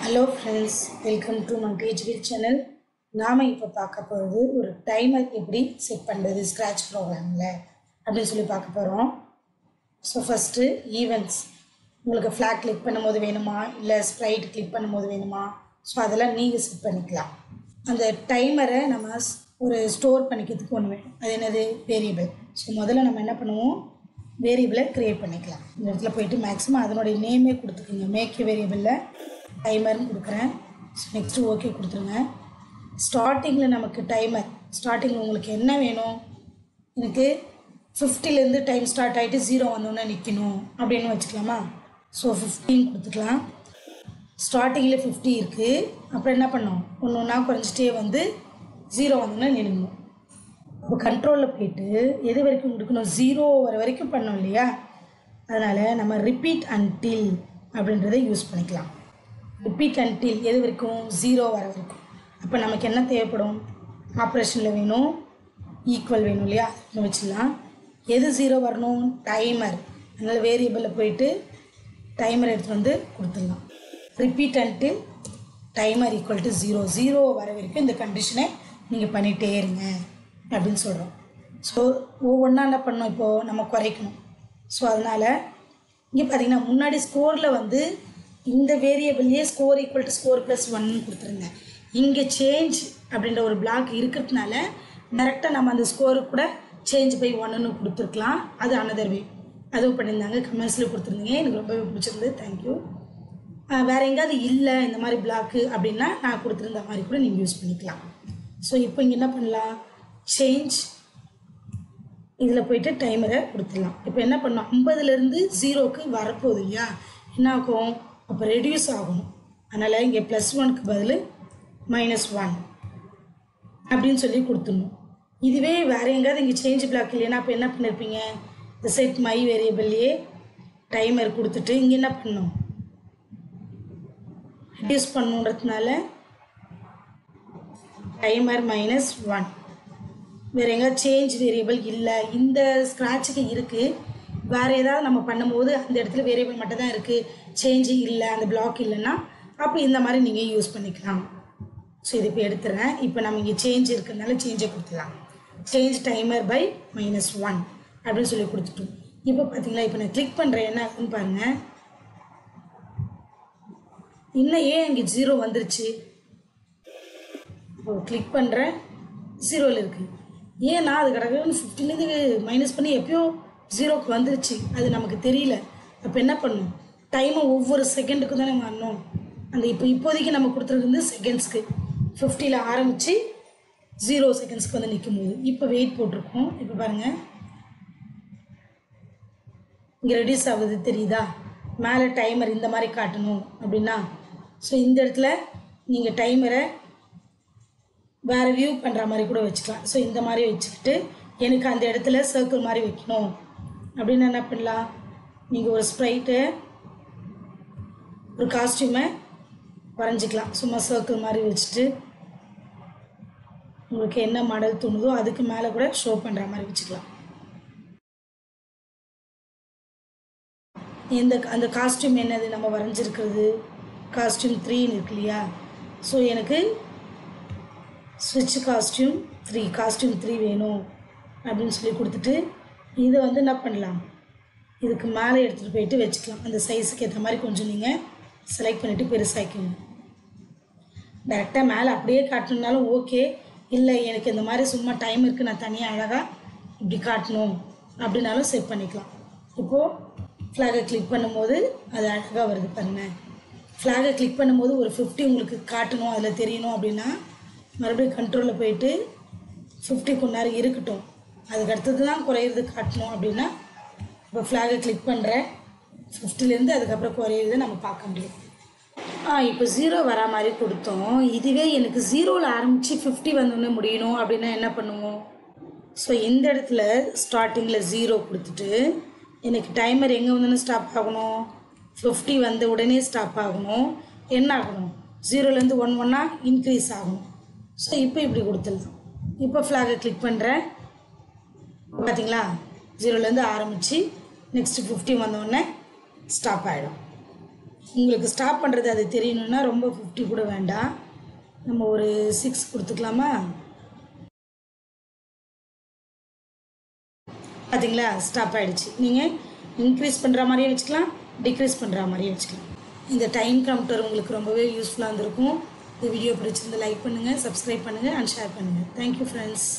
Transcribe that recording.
Hello friends, welcome to my PHP channel. நாம இப்போ பார்க்க போகிறது ஒரு டைமர் எப்படி செட் பண்ணுறது ஸ்க்ராட்ச் ப்ரோக்ராமில் அப்படின்னு சொல்லி பார்க்க போகிறோம். ஸோ ஃபஸ்ட்டு ஈவெண்ட்ஸ் உங்களுக்கு ஃப்ளாக் கிளிக் பண்ணும்போது வேணுமா இல்லை ஸ்ப்ரைட் கிளிக் பண்ணும்போது வேணுமா, ஸோ அதெல்லாம் நீங்கள் செட் பண்ணிக்கலாம். அந்த டைமரை நம்ம ஒரு ஸ்டோர் பண்ணிக்கிறதுக்கு ஒன்று வேணும், அது என்னது வேரியபிள். ஸோ முதல்ல நம்ம என்ன பண்ணுவோம், வேரியபிளை க்ரியேட் பண்ணிக்கலாம். இந்த இடத்துல போய்ட்டு மேக்ஸிமம் அதனுடைய நேமே கொடுத்துக்குங்க. மேக் வேரியபிளில் டைமர்னு கொடுக்குறேன். ஸோ நெக்ஸ்ட்டு ஓகே கொடுத்துருங்க. ஸ்டார்டிங்கில் நமக்கு டைமர் ஸ்டார்டிங்கில் உங்களுக்கு என்ன வேணும், எனக்கு 50லேருந்து டைம் ஸ்டார்ட் ஆகிட்டு 0 வந்தோன்னே நிற்கணும் அப்படின்னு வச்சுக்கலாமா. ஸோ 15 கொடுத்துக்கலாம். ஸ்டார்டிங்கில் 50 இருக்குது, அப்புறம் என்ன பண்ணோம், ஒன்று ஒன்றா குறைஞ்சிட்டே வந்து 0 வந்தோன்னே நிற்கணும். இப்போ கண்ட்ரோலில் போய்ட்டு எது வரைக்கும் கொடுக்கணும், 0 வர வரைக்கும் பண்ணோம் இல்லையா, அதனால் நம்ம ரிப்பீட் அன்டில் அப்படின்றத யூஸ் பண்ணிக்கலாம். ரிப்பீட் அன்டில் எது வரைக்கும், 0 வர வரைக்கும். அப்போ நமக்கு என்ன தேவைப்படும், ஆப்ரேஷனில் வேணும், ஈக்குவல் வேணும் இல்லையா, வச்சிடலாம். எது 0 வரணும், டைமர். அதனால் வேரியபிளில் போயிட்டு டைமர் எடுத்து வந்து கொடுத்துடலாம். Repeat until timer equal to 0 வர வரைக்கும் இந்த கண்டிஷனை நீங்கள் பண்ணிகிட்டே இருங்க அப்படின்னு சொல்கிறோம். ஸோ ஒவ்வொன்றா என்ன பண்ணணும், இப்போது நம்ம குறைக்கணும். ஸோ அதனால் இங்கே பார்த்திங்கன்னா முன்னாடி ஸ்கோரில் வந்து இந்த வேரியபிள்லேயே score equal to score plus 1 கொடுத்துருந்தேன். இங்கே சேஞ்ச் அப்படின்ற ஒரு பிளாக் இருக்கிறதுனால டேரெக்டாக நம்ம அந்த ஸ்கோருக்கு கூட சேஞ்ச் பை 1ன்னு கொடுத்துருக்கலாம். அது அனதர் வே, அதுவும் பண்ணியிருந்தாங்க, கமெண்ட்ஸில் கொடுத்துருந்தீங்க, எனக்கு ரொம்பவே பிடிச்சிருந்தது, தேங்க்யூ. வேறு எங்கேயாவது இல்லை இந்த மாதிரி பிளாக்கு அப்படின்னா நான் கொடுத்துருந்த மாதிரி கூட நீங்கள் யூஸ் பண்ணிக்கலாம். ஸோ இப்போ இங்கே என்ன பண்ணலாம், சேஞ்ச் இதில் போய்ட்டு டைமரை கொடுத்துடலாம். இப்போ என்ன பண்ணோம், 50லேருந்து 0க்கு வரப்போகுது இல்லையா, என்ன ஆகும், அப்போ ரெடியூஸ் ஆகணும். அதனால் இங்கே +1க்கு பதில் -1 அப்படின்னு சொல்லி கொடுத்துடணும். இதுவே வேறு எங்கேயாவது இங்கே சேஞ்ச் பிளாக் இல்லைன்னா அப்போ என்ன பண்ணியிருப்பீங்க, இந்த செட் மை வேரியபிள்லேயே டைமர் கொடுத்துட்டு இங்கே என்ன பண்ணணும், ரெடியூஸ் பண்ணுன்றதுனால டைமர் -1. வேறு எங்கேயாவது சேஞ்ச் வேரியபிள் இல்லை, இந்த ஸ்க்ராட்சுக்கு இருக்குது, வேறு ஏதாவது நம்ம பண்ணும்போது அந்த இடத்துல வேரியபிள் மட்டும் தான் இருக்குது, சேஞ்சு இல்லை, அந்த பிளாக் இல்லைன்னா அப்போ இந்த மாதிரி நீங்கள் யூஸ் பண்ணிக்கலாம். ஸோ இது இப்போ எடுத்துகிறேன். இப்போ நம்ம இங்கே சேஞ்ச் இருக்கிறதுனால சேஞ்சை கொடுத்துலாம். சேஞ்ச் டைமர் பை -1 அப்படின்னு சொல்லி கொடுத்துட்டோம். இப்போ பார்த்தீங்களா, இப்போ நான் கிளிக் பண்ணுறேன், என்ன ஆகுதுன்னு பாருங்கள், இன்னும் ஏன் இங்கே 0 வந்துருச்சு. இப்போ கிளிக் பண்ணுறேன், 0ல் இருக்குது. ஏன்னா அது கடற்கரை 15லேருந்து மைனஸ் பண்ணி எப்பயோ 0க்கு வந்துருச்சு, அது நமக்கு தெரியல. அப்போ என்ன பண்ணணும், டைமை ஒவ்வொரு செகண்டுக்கும் தானே வரணும். அந்த இப்போதைக்கு நம்ம கொடுத்துருக்கு செகண்ட்ஸ்க்கு 50ல் ஆரம்பித்து 0 செகண்ட்ஸ்க்கு வந்து நிற்கும் போது இப்போ வெயிட் போட்டிருக்கோம். இப்போ பாருங்கள் இங்கே ரெடியூஸ் ஆகுது தெரியுதா, மேலே டைமர் இந்த மாதிரி காட்டணும் அப்படின்னா. ஸோ இந்த இடத்துல நீங்கள் டைமரை வேறு வியூ பண்ணுற மாதிரி கூட வச்சுக்கலாம். ஸோ இந்த மாதிரி வச்சுக்கிட்டு எனக்கு அந்த இடத்துல சர்க்கிள் மாதிரி வைக்கணும் அப்படின்னு என்ன பண்ணலாம், நீங்கள் ஒரு ஸ்ப்ரைட்டு ஒரு காஸ்டியூமை வரைஞ்சிக்கலாம். சும்மா சர்க்கிள் மாதிரி வச்சுட்டு உங்களுக்கு என்ன மாடல் தோணுதோ அதுக்கு மேலே கூட ஷோ பண்ணுற மாதிரி வச்சுக்கலாம். அந்த காஸ்டியூம் என்னது நம்ம வரைஞ்சிருக்கிறது, காஸ்டியூம் 3ன்னு இருக்கு இல்லையா. ஸோ எனக்கு ஸ்விட்ச் காஸ்டியூம் 3 வேணும் அப்படின்னு சொல்லி கொடுத்துட்டு இதை வந்து என்ன பண்ணலாம், இதுக்கு மேலே எடுத்துகிட்டு போயிட்டு வச்சுக்கலாம். அந்த சைஸுக்கு ஏற்ற மாதிரி கொஞ்சம் நீங்கள் செலக்ட் பண்ணிவிட்டு பெருசாக்கிக்கணும். டேரெக்டாக மேலே அப்படியே காட்டணுன்னாலும் ஓகே, இல்லை எனக்கு இந்த மாதிரி சும்மா டைம் இருக்குது, நான் தனியாக அழகாக இப்படி காட்டணும் அப்படின்னாலும் செட் பண்ணிக்கலாம். இப்போது ஃப்ளாகை கிளிக் பண்ணும்போது அது அழகாக வருது பாருங்கள். ஃப்ளாகை கிளிக் பண்ணும்போது ஒரு 50 உங்களுக்கு காட்டணும், அதில் தெரியணும் அப்படின்னா மறுபடியும் கண்ட்ரோலில் போயிட்டு 50 கொஞ்ச நேரம் இருக்கட்டும், அதுக்கு அடுத்தது தான் குறையிறது காட்டணும் அப்படின்னா இப்போ ஃப்ளாகை கிளிக் பண்ணுறேன், 50லேருந்து அதுக்கப்புறம் குறையிறத நம்ம பார்க்க முடியும். இப்போ 0 வரா மாதிரி கொடுத்தோம். இதுவே எனக்கு 0ல் ஆரம்பித்து 50 வந்தோடனே முடியணும் அப்படின்னா என்ன பண்ணுவோம், ஸோ இந்த இடத்துல ஸ்டார்டிங்கில் 0 கொடுத்துட்டு எனக்கு டைமர் எங்கே வந்தோன்னு ஸ்டாப் ஆகணும், 50 வந்த உடனே ஸ்டாப் ஆகணும். என்ன ஆகணும், 0லேருந்து 1 இன்க்ரீஸ் ஆகணும். ஸோ இப்போ இப்படி கொடுத்துடலாம். இப்போ ஃப்ளாகை கிளிக் பண்ணுறேன், பார்த்தீங்களா 0லேருந்து ஆரம்பித்து நெக்ஸ்ட்டு 50 வந்தோடனே ஸ்டாப் ஆகிடும். உங்களுக்கு ஸ்டாப் பண்ணுறது அது தெரியணுன்னா ரொம்ப 50 கூட வேண்டாம், நம்ம ஒரு 6 கொடுத்துக்கலாமா? பார்த்தீங்களா, ஸ்டாப் ஆகிடுச்சு. நீங்கள் இன்க்ரீஸ் பண்ணுற மாதிரியே வச்சுக்கலாம், டிக்ரீஸ் பண்ணுற மாதிரியே வச்சுக்கலாம். இந்த டைம் கவுண்டர் உங்களுக்கு ரொம்பவே யூஸ்ஃபுல்லாக இருந்திருக்கும். இந்த வீடியோ பிடிச்சிருந்து லைக் பண்ணுங்கள், சப்ஸ்கிரைப் பண்ணுங்கள் அண்ட் ஷேர் பண்ணுங்கள். Thank you friends.